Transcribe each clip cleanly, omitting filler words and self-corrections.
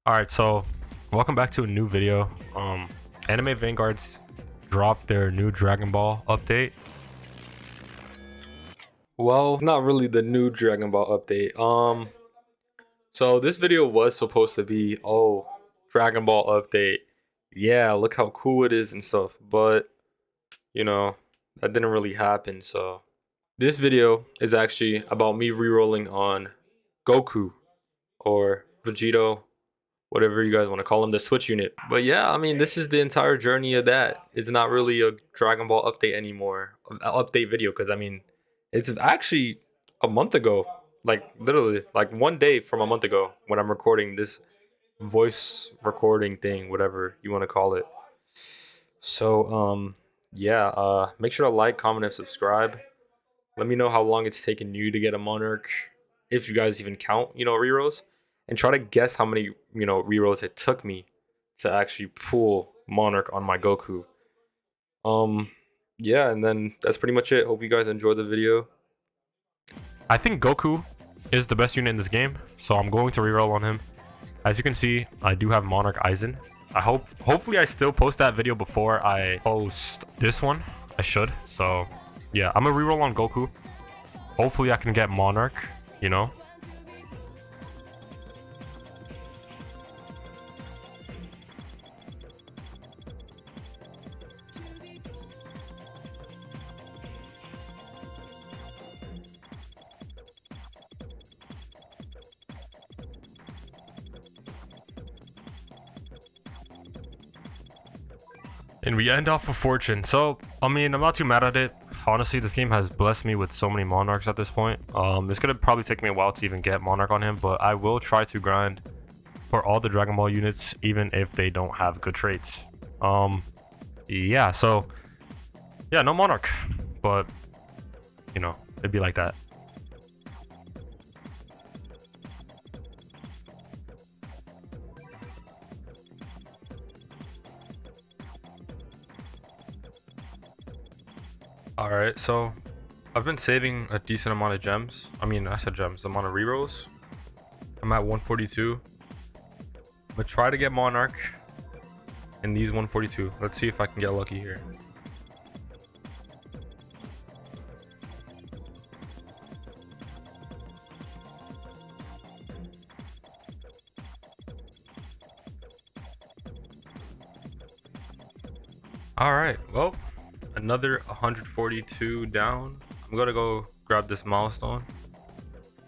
Alright, so welcome back to a new video. Anime Vanguards dropped their new Dragon Ball update. Well, not really the new Dragon Ball update. So this video was supposed to be, Dragon Ball update. Yeah, look how cool it is and stuff, but that didn't really happen. So this video is actually about me rerolling on Goku or Vegito, whatever you guys want to call him, the Switch unit. But yeah, I mean, this is the entire journey of that. It's not really a Dragon Ball update anymore, update video, because I mean, it's actually a month ago, like literally, like one day from a month ago when I'm recording this voice recording thing, whatever you want to call it. So, yeah, make sure to like, comment, and subscribe. Let me know how long it's taken you to get a Monarch, if you guys even count, rerolls, and try to guess how many, rerolls it took me to actually pull Monarch on my Goku. Yeah, and then that's pretty much it. Hope you guys enjoy the video. I think Goku is the best unit in this game, so I'm going to reroll on him. As you can see, I do have Monarch Aizen. Hopefully I still post that video before I post this one. I should. So yeah, I'm gonna reroll on Goku. Hopefully I can get Monarch, And we end off with Fortune. So, I mean, I'm not too mad at it. Honestly, this game has blessed me with so many Monarchs at this point. It's gonna probably take me a while to even get Monarch on him, but I will try to grind for all the Dragon Ball units, even if they don't have good traits. Yeah, so yeah, no Monarch, but it'd be like that. Alright, so I've been saving a decent amount of gems. I mean, I said gems, amount of rerolls. I'm at 142. I'm gonna try to get Monarch in these 142. Let's see if I can get lucky here. Alright, well, another 142 down. I'm gonna go grab this milestone.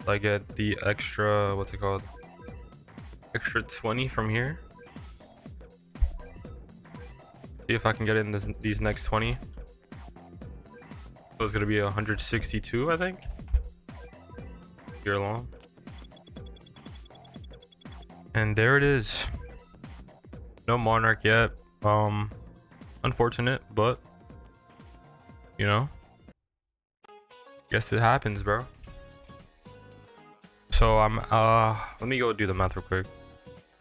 I get the extra, what's it called? Extra 20 from here. See if I can get it in these next 20. So it's gonna be 162, I think. Here long. And there it is. No Monarch yet. Unfortunate, but guess it happens, bro. So I'm let me go do the math real quick.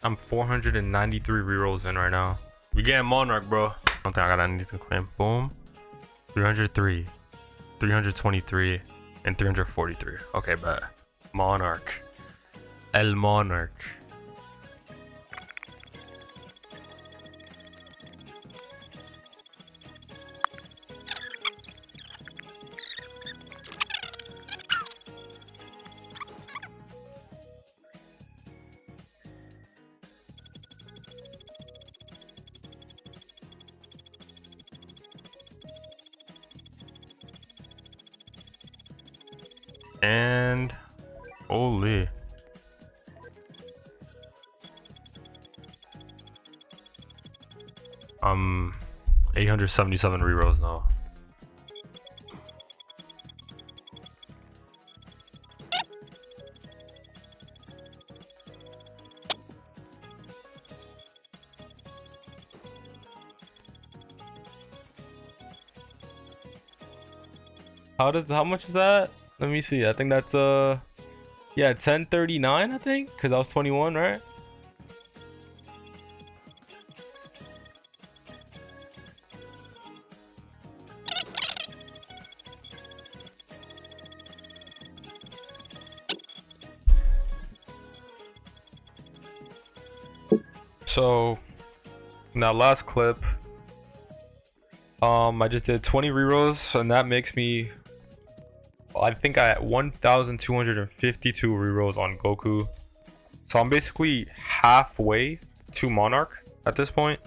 I'm 493 rerolls in right now. We getting Monarch, bro. I don't think I got anything to claim. Boom. 303, 323, and 343. Okay, bet. Monarch. El Monarch. And holy, I'm 877 rerolls now. How much is that? Let me see. I think that's yeah, 1039, I think, because I was 21, right? So in that last clip, I just did 20 rerolls, and that makes me, I think I had 1,252 rerolls on Goku. So I'm basically halfway to Monarch at this point.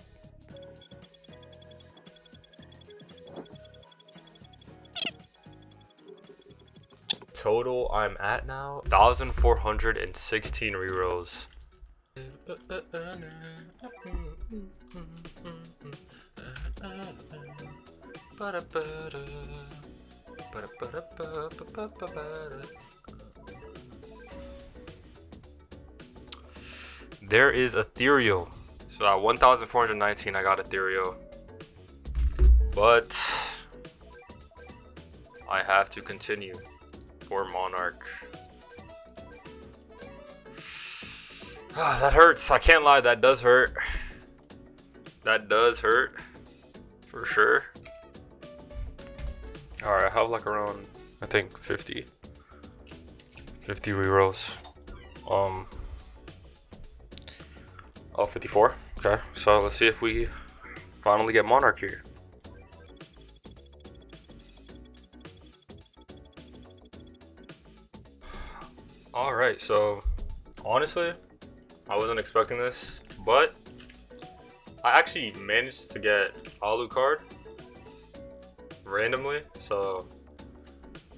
Total I'm at now 1,416 rerolls. There is ethereal. So at 1,419 I got ethereal. But I have to continue for Monarch. That hurts. I can't lie, that does hurt. That does hurt. For sure. Alright, I have like around, I think 50 rerolls. Oh, 54. Okay, so let's see if we finally get Monarch here. Alright, so honestly, I wasn't expecting this, but I actually managed to get Alucard randomly, so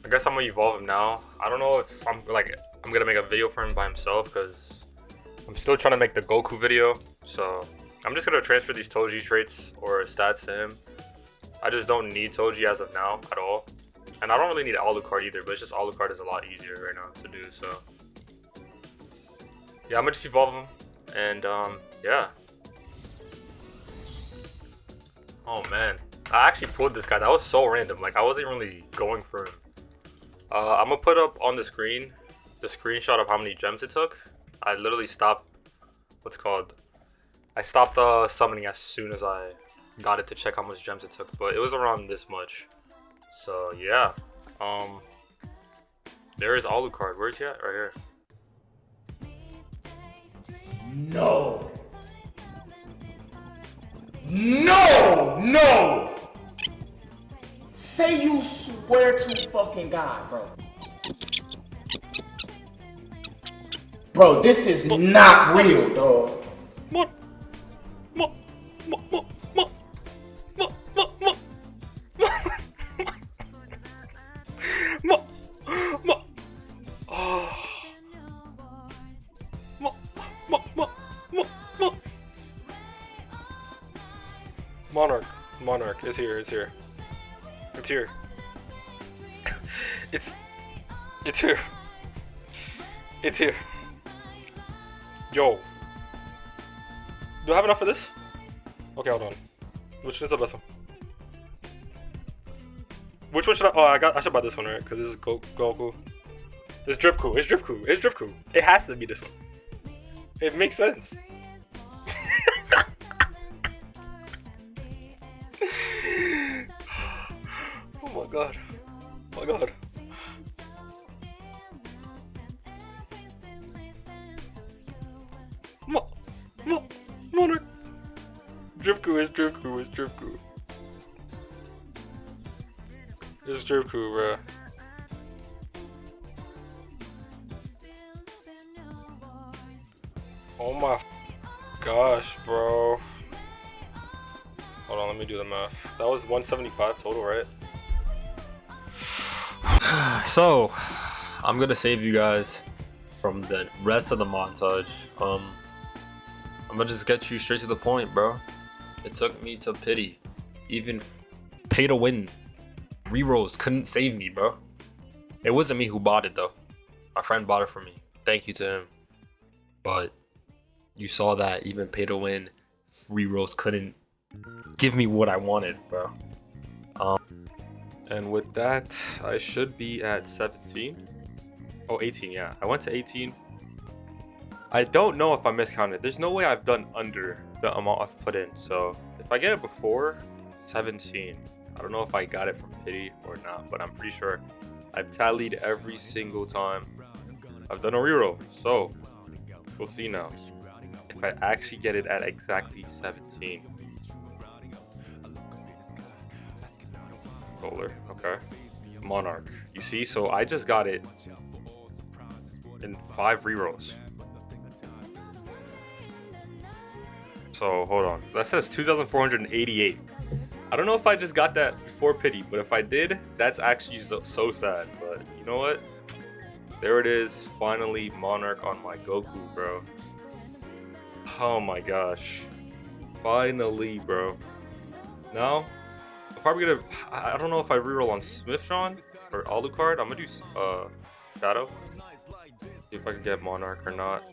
I guess I'm gonna evolve him now. I don't know if I'm gonna make a video for him by himself, because I'm still trying to make the Goku video, so I'm just gonna transfer these Toji traits or stats to him. I just don't need Toji as of now at all, and I don't really need Alucard either, but it's just Alucard is a lot easier right now to do, so yeah, I'm gonna just evolve him, and yeah. Oh man, I actually pulled this guy. That was so random. Like, I wasn't really going for him. I'm gonna put up on the screen the screenshot of how many gems it took. I literally stopped, I stopped summoning as soon as I got it to check how much gems it took, but it was around this much. So yeah, there is Alucard. Where's he at? Right here. No! No! No! Say you swear to fucking God, bro. Bro, this is not real, dog. Monarch, it's here, it's here. It's here. It's here. It's here. Yo. Do I have enough for this? Okay, hold on. Which is the best one? Which one should I? Oh, I should buy this one, right? Because this is Goku. It's Dripku. It's Dripku. It's Dripku. It has to be this one. It makes sense. Oh my god. Oh my god. Monarch. Dripku is Dripku is Dripku. It's Dripku, bruh. Oh my gosh, bro. Hold on, let me do the math. That was 175 total, right? So, I'm gonna save you guys from the rest of the montage. I'm gonna just get you straight to the point, bro. It took me to pity. Even pay to win Rerolls couldn't save me, bro. It wasn't me who bought it, though. My friend bought it for me. Thank you to him. But you saw that even pay to win Rerolls couldn't give me what I wanted, bro. And with that, I should be at 17. Oh, 18, yeah. I went to 18. I don't know if I miscounted. There's no way I've done under the amount I've put in. So if I get it before 17, I don't know if I got it from pity or not, but I'm pretty sure I've tallied every single time I've done a reroll. So we'll see now. If if I actually get it at exactly 17. Solar, okay. Monarch. You see, so I just got it in 5 rerolls. So hold on. That says 2,488. I don't know if I just got that before pity, but if I did, that's actually so sad. But you know what? There it is. Finally, Monarch on my Goku, bro. Oh my gosh. Finally, bro. Now, I'm probably gonna. I don't know if I reroll on Smith John or Alucard. I'm gonna do Shadow. See if I can get Monarch or not.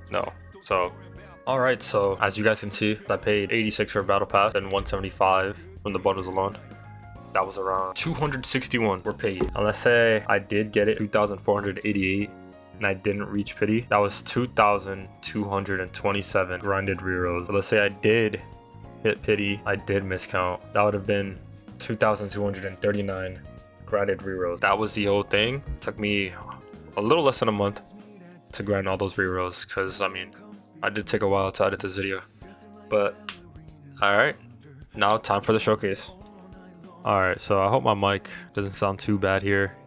No. So, alright, so as you guys can see, I paid 86 for Battle Pass and 175 from the bundles alone. That was around 261 were paid. And let's say I did get it 2,488 and I didn't reach pity. That was 2,227 grinded rerolls. So let's say I did hit pity, I did miscount. That would have been 2,239 grinded rerolls. That was the whole thing. It took me a little less than a month to grind all those rerolls because I mean I did take a while to edit this video, but all right, now time for the showcase. All right, so I hope my mic doesn't sound too bad here.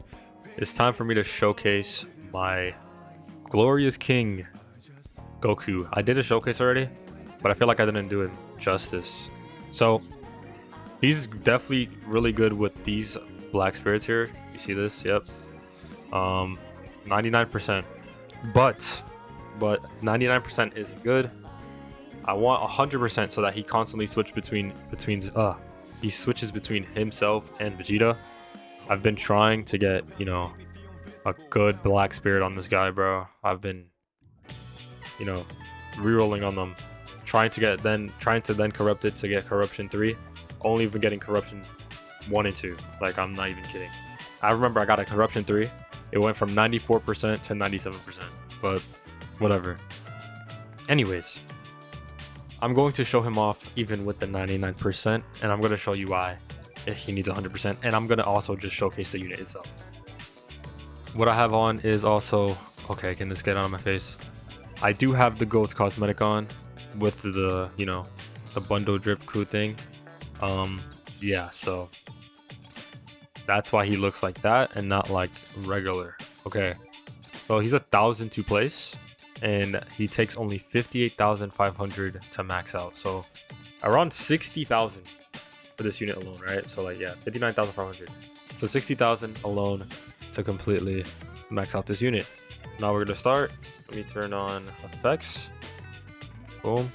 It's time for me to showcase my glorious king Goku. I did a showcase already, but I feel like I didn't do it justice. So he's definitely really good with these black spirits here. You see this? Yep. 99%. But 99% isn't good. I want 100% so that he constantly switches between himself and Vegeta. I've been trying to get, you know, a good black spirit on this guy, bro. I've been, you know, rerolling on them, trying to then corrupt it to get corruption 3. Only been getting corruption 1 and 2. Like, I'm not even kidding. I remember I got a corruption 3. It went from 94% to 97%, but whatever. Anyways, I'm going to show him off even with the 99%, and I'm going to show you why he needs 100%, and I'm going to also just showcase the unit itself. What I have on is also, okay, can this get out of my face? I do have the Goat's cosmetic on with the, you know, the bundle drip crew thing. Yeah, so that's why he looks like that and not like regular. Okay, so he's 1,000 to place and he takes only 58,500 to max out, so around 60,000 for this unit alone, right? So like, yeah, 59,500, so 60,000 alone to completely max out this unit. Now we're gonna start. Let me turn on effects. Boom.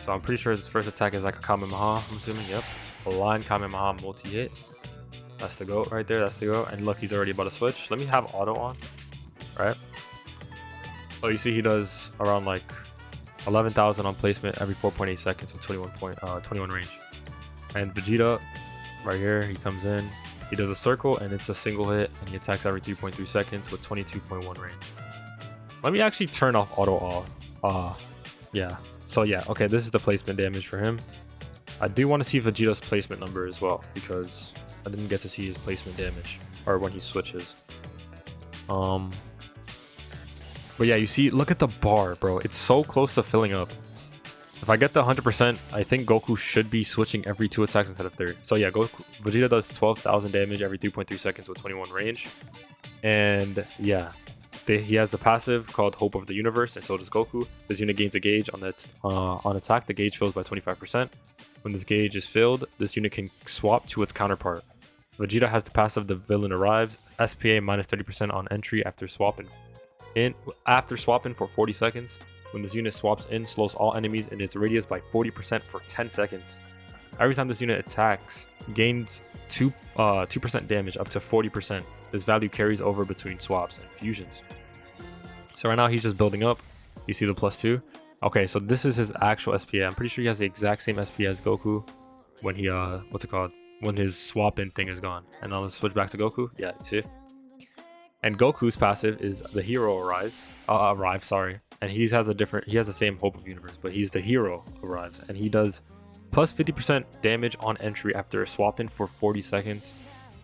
So I'm pretty sure his first attack is like a Kamehameha, I'm assuming. Yep, a line Kamehameha multi-hit. That's the goat right there. That's the goat. And look, he's already about to switch. Let me have auto on, right? Oh, you see he does around like 11,000 on placement every 4.8 seconds with 21 range. And Vegeta right here, he comes in, he does a circle and it's a single hit and he attacks every 3.3 seconds with 22.1 range. Let me actually turn off auto all. Yeah, so yeah, okay, this is the placement damage for him. I do want to see Vegeta's placement number as well because I didn't get to see his placement damage or when he switches. But yeah, you see, look at the bar, bro. It's so close to filling up. If I get the 100%, I think Goku should be switching every 2 attacks instead of 3. So yeah, Vegeta does 12,000 damage every 3.3 seconds with 21 range. And yeah, he has the passive called Hope of the Universe, and so does Goku. This unit gains a gauge on attack. The gauge fills by 25%. When this gauge is filled, this unit can swap to its counterpart. Vegeta has the passive The Villain Arrives. SPA minus 30% on entry after swapping for 40 seconds. When this unit swaps in, slows all enemies in its radius by 40% for 10 seconds. Every time this unit attacks, gains 2% damage up to 40%. This value carries over between swaps and fusions. So right now he's just building up. You see the +2. Okay, so this is his actual SPA. I'm pretty sure he has the exact same SPA as Goku when he when his swap in thing is gone. And now let's switch back to Goku. Yeah, you see? And Goku's passive is the Hero Arrives, and he has the same Hope of Universe, but he's the Hero Arrives, and he does plus 50% damage on entry after a swap in for 40 seconds.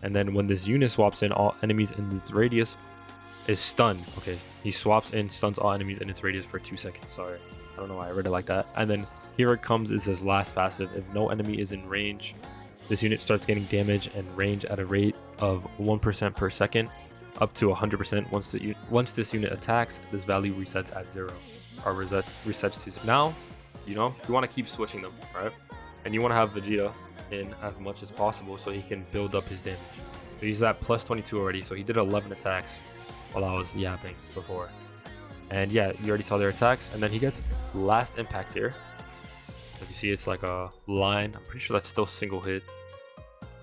And then when this unit swaps in, all enemies in this radius is stun. Okay, he swaps in, stuns all enemies in its radius for 2 seconds. Sorry, I don't know why I read it like that. And then here it comes is his last passive. If no enemy is in range, this unit starts getting damage and range at a rate of 1% per second, up to 100%. Once this unit attacks, this value resets at 0, or resets to 0. Now, you know, you want to keep switching them, right? And you want to have Vegeta in as much as possible so he can build up his damage. So he's at plus 22 already, so he did 11 attacks while I was yapping before. And yeah, you already saw their attacks. And then he gets last impact here. If you see, it's like a line. I'm pretty sure that's still single hit.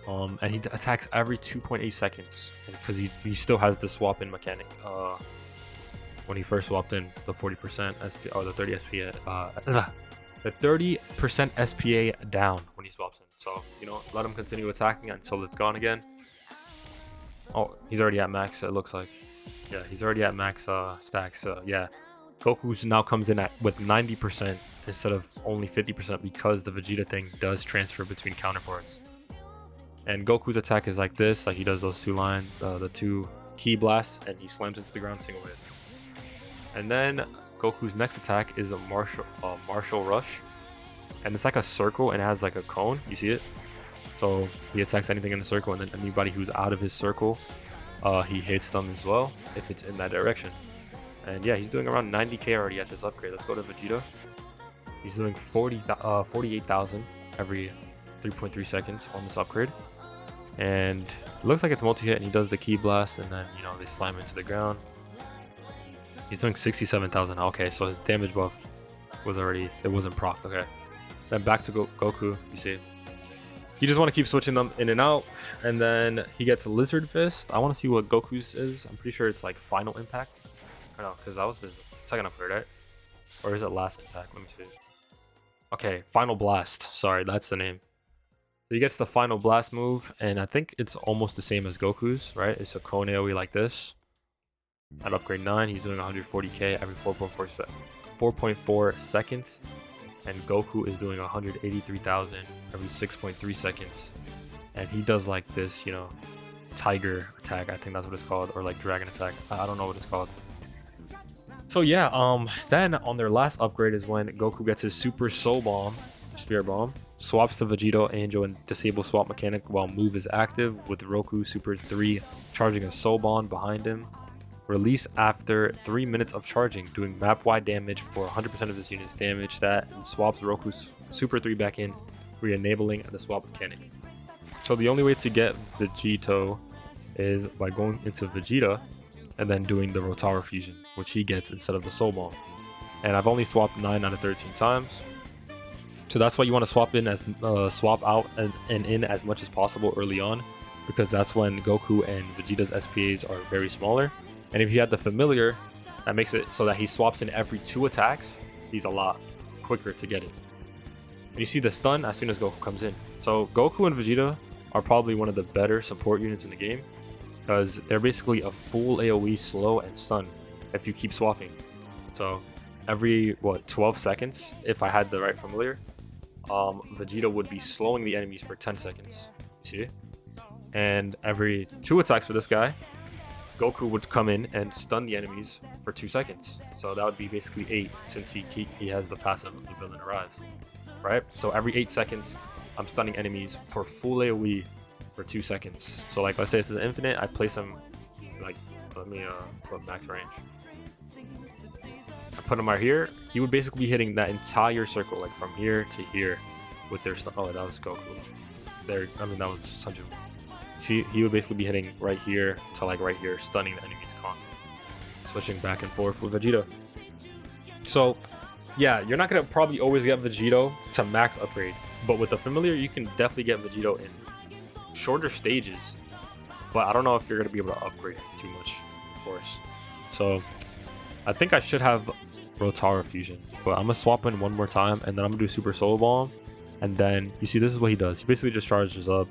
And he attacks every 2.8 seconds because he still has the swap in mechanic. When he first swapped in the 40% SP or the 30 SPA, the 30% SPA down when he swaps in. So, you know, let him continue attacking until it's gone again. Oh, he's already at max, it looks like. Yeah, he's already at max stacks. Yeah, Goku's now comes in with 90% instead of only 50% because the Vegeta thing does transfer between counterparts. And Goku's attack is like this, like he does those 2 lines, the 2 key blasts, and he slams into the ground single hit. And then Goku's next attack is a martial rush, and it's like a circle and it has like a cone. You see it? So he attacks anything in the circle, and then anybody who's out of his circle, he hits them as well if it's in that direction. And yeah, he's doing around 90k already at this upgrade. Let's go to Vegeta. He's doing 48,000 every 3.3 seconds on this upgrade. And it looks like it's multi-hit, and he does the ki blast, and then, you know, they slam into the ground. He's doing 67,000. Okay, so his damage buff was already, it wasn't proc. Okay, then back to Goku. You see, you just want to keep switching them in and out. And then he gets Lizard Fist. I want to see what Goku's is. I'm pretty sure it's like Final Impact. I don't know, because that was his second upgrade, right? Or is it Last Impact? Let me see. Okay, Final Blast. Sorry, that's the name. So he gets the Final Blast move, and I think it's almost the same as Goku's, right? It's a cone AoE like this. At upgrade 9, he's doing 140k every 4.4 seconds. And Goku is doing 183,000 every 6.3 seconds. And he does like this, you know, tiger attack. I think that's what it's called. Or like dragon attack. I don't know what it's called. So yeah, then on their last upgrade is when Goku gets his Super Soul Bomb, Spear Bomb, swaps to Vegito, Angel, and disable swap mechanic while move is active, with Roku Super 3 charging a Soul Bomb behind him. Release after 3 minutes of charging, doing map-wide damage for 100% of this unit's damage stat, and swaps Roku's Super 3 back in, re-enabling the swap mechanic. So the only way to get Vegito is by going into Vegeta and then doing the Rotaro fusion, which he gets instead of the Soul Bomb. And I've only swapped 9 out of 13 times. So that's why you want to swap out and in as much as possible early on, because that's when Goku and Vegeta's SPAs are very smaller. And if you had the familiar, that makes it so that he swaps in every 2 attacks. He's a lot quicker to get it. And you see the stun as soon as Goku comes in. So Goku and Vegeta are probably one of the better support units in the game, because they're basically a full AoE slow and stun if you keep swapping. So every 12 seconds, if I had the right familiar, Vegeta would be slowing the enemies for 10 seconds. You see? And every 2 attacks for this guy, Goku would come in and stun the enemies for 2 seconds. So that would be basically 8, since he has the passive of the villain arrives. Right? So every 8 seconds, I'm stunning enemies for full AoE for 2 seconds. So like, let's say it's an infinite, I place him like, let me put max range. I put him right here. He would basically be hitting that entire circle, like from here to here, with their stun. Oh, that was Goku. There, I mean, that was such a. See, he would basically be hitting right here to like right here, stunning the enemies constantly, switching back and forth with Vegeta. So, yeah, you're not gonna probably always get Vegito to max upgrade, but with the familiar, you can definitely get Vegito in shorter stages. But I don't know if you're gonna be able to upgrade too much, of course. So, I think I should have Rotaro fusion, but I'm gonna swap in one more time, and then I'm gonna do Super Soul Bomb, and then you see this is what he does. He basically just charges up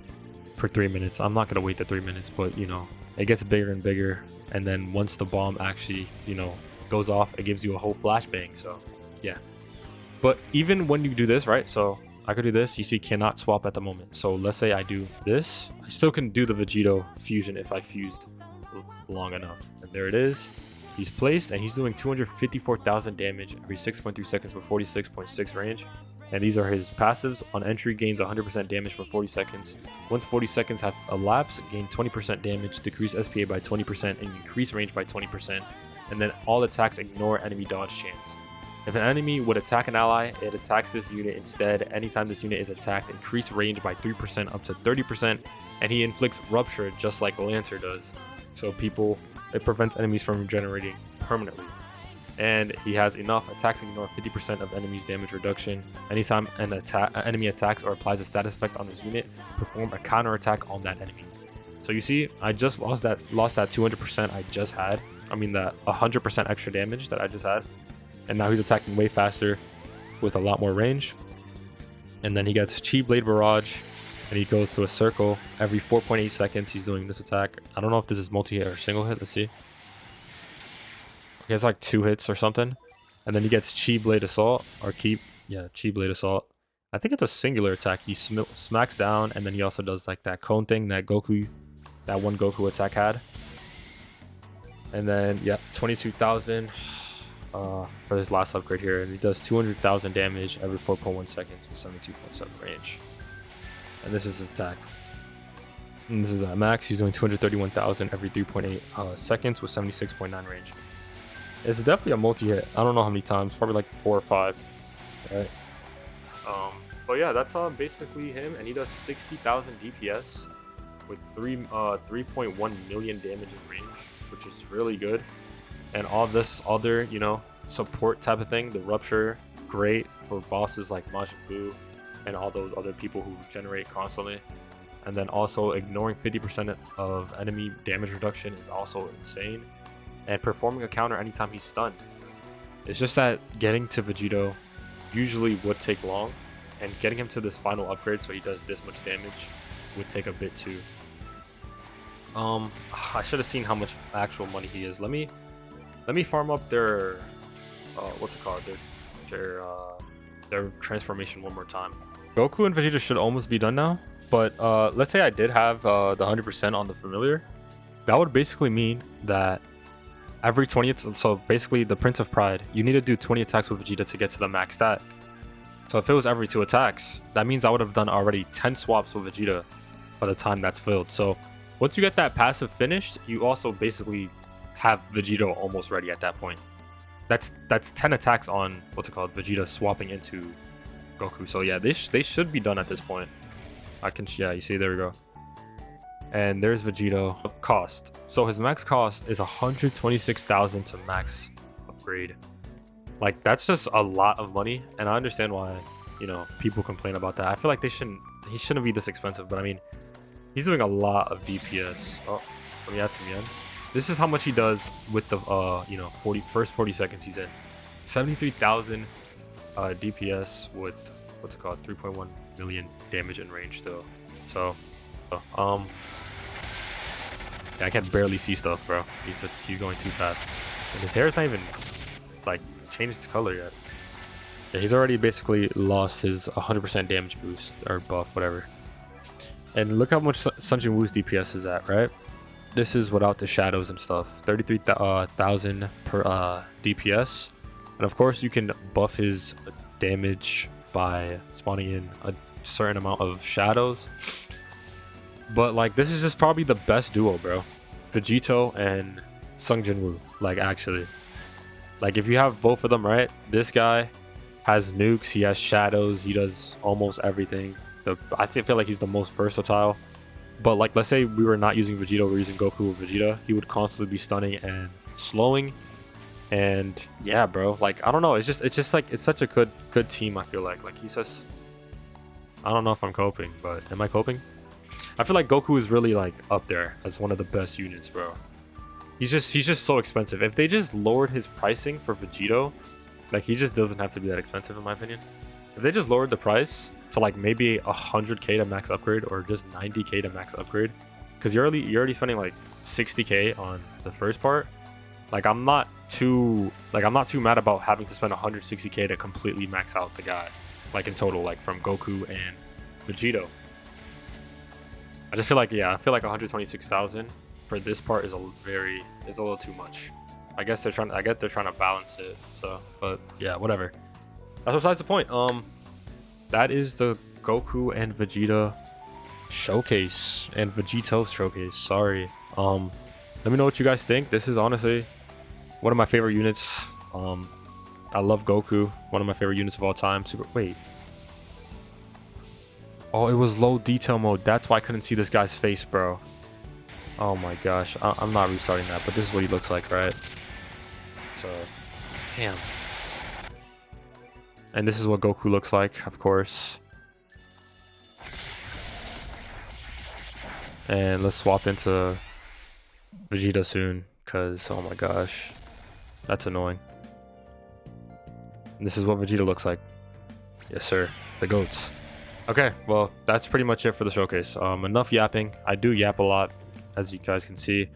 for 3 minutes. I'm not gonna wait the 3 minutes, but you know, it gets bigger and bigger, and then once the bomb actually, you know, goes off, it gives you a whole flashbang. So yeah, but even when you do this, right, so I could do this, you see cannot swap at the moment. So let's say I do this, I still can do the Vegito fusion if I fused long enough. And there it is. He's placed, and he's doing 254,000 damage every 6.3 seconds with 46.6 range. And these are his passives. On entry, gains 100% damage for 40 seconds. Once 40 seconds have elapsed, gain 20% damage, decrease SPA by 20%, and increase range by 20%. And then all attacks ignore enemy dodge chance. If an enemy would attack an ally, it attacks this unit instead. Anytime this unit is attacked, increase range by 3% up to 30%. And he inflicts Rupture just like Lancer does. So it prevents enemies from regenerating permanently. And he has enough attacks ignore 50% of enemies damage reduction. Anytime an enemy attacks or applies a status effect on this unit, perform a counter attack on that enemy. So you see, I just lost that 200% I just had. I mean that 100% extra damage that I just had. And now he's attacking way faster with a lot more range. And then he gets Chi Blade Barrage, and he goes to a circle every 4.8 seconds. He's doing this attack. I don't know if this is multi-hit or single hit. Let's see. He has like 2 hits or something. And then he gets Chi Blade Assault, or Chi Blade Assault. I think it's a singular attack. He smacks down, and then he also does like that cone thing that one Goku attack had. And then, yeah, 22,000 for his last upgrade here. And he does 200,000 damage every 4.1 seconds with 72.7 range. And this is his attack. And this is at max. He's doing 231,000 every 3.8 seconds with 76.9 range. It's definitely a multi-hit. I don't know how many times. Probably like 4 or 5. Right. So yeah, that's basically him. And he does 60,000 DPS with 3.1 million damage in range, which is really good. And all this other, support type of thing, the Rupture, great for bosses like Majin Buu and all those other people who generate constantly. And then also ignoring 50% of enemy damage reduction is also insane. And performing a counter anytime he's stunned. It's just that getting to Vegito usually would take long, and getting him to this final upgrade so he does this much damage would take a bit too. I should have seen how much actual money he is. Let me farm up their what's it called? Their transformation one more time. Goku and Vegeta should almost be done now, but let's say I did have the 100% on the familiar. That would basically mean that every 20, so basically the Prince of Pride, you need to do 20 attacks with Vegeta to get to the max stat. So if it was every 2 attacks, that means I would have done already 10 swaps with Vegeta by the time that's filled. So once you get that passive finished, you also basically have Vegito almost ready at that point. That's 10 attacks on Vegeta swapping into Goku. So yeah, they should be done at this point. You see, there we go. And there's Vegito. Cost. So his max cost is 126,000 to max upgrade. Like, that's just a lot of money, and I understand why, people complain about that. I feel like he shouldn't be this expensive, but I mean, he's doing a lot of DPS. Oh, let me add some yen. This is how much he does with the first 40 seconds he's in. 73,000 DPS with 3.1 million damage in range still. So yeah, I can barely see stuff, bro. He's going too fast, and his hair is not even like changed its color yet. Yeah, he's already basically lost his 100% damage boost or buff, whatever. And look how much Sun Jin Woo's DPS is at, right? This is without the shadows and stuff. 33,000 per DPS, and of course you can buff his damage by spawning in a certain amount of shadows. But like, this is just probably the best duo, bro. Vegito and Sung Jin Woo. Like, actually, like, if you have both of them, right? This guy has nukes, he has shadows, he does almost everything. I feel like he's the most versatile. But like, let's say we were not using Vegito, we're using Goku with Vegeta, he would constantly be stunning and slowing. And yeah, bro, like, I don't know, it's just like, it's such a good team. I feel like he's just, I don't know if I'm coping, but am I coping? I feel like Goku is really like up there as one of the best units, bro. He's just so expensive. If they just lowered his pricing for Vegito, like, he just doesn't have to be that expensive, in my opinion. If they just lowered the price to like maybe 100k to max upgrade, or just 90k to max upgrade, because you're already spending like 60k on the first part. Like, I'm not too mad about having to spend 160k to completely max out the guy, like in total, like from Goku and Vegito. I just feel like, yeah, 126,000 for this part is a little too much. I get they're trying to balance it. So, but yeah, whatever. That's besides the point. That is the Goku and Vegeta showcase and Vegito showcase. Sorry. Let me know what you guys think. This is honestly one of my favorite units. I love Goku. One of my favorite units of all time. Wait. Oh, it was low detail mode. That's why I couldn't see this guy's face, bro. Oh my gosh. I'm not restarting that, but this is what he looks like, right? So, damn. And this is what Goku looks like, of course. And let's swap into Vegeta soon, because, oh my gosh. That's annoying. And this is what Vegeta looks like. Yes, sir. The goats. Okay, well, that's pretty much it for the showcase. Enough yapping. I do yap a lot, as you guys can see.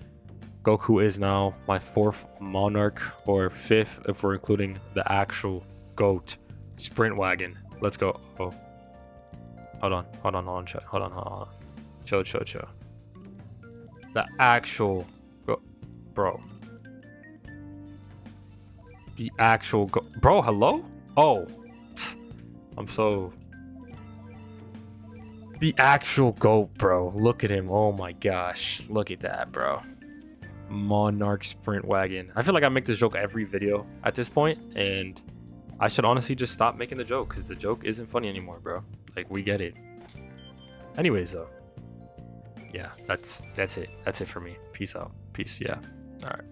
Goku is now my 4th Monarch, or 5th if we're including the actual GOAT sprint wagon. Let's go. Oh, hold on, chill. The actual bro. The actual bro. Hello. Oh, I'm so. The actual GOAT, bro. Look at him. Oh my gosh. Look at that, bro. Monarch sprint wagon. I feel like I make this joke every video at this point, and I should honestly just stop making the joke, because the joke isn't funny anymore, bro. Like, we get it. Anyways, though. Yeah, that's it. That's it for me. Peace out. Peace. Yeah. All right.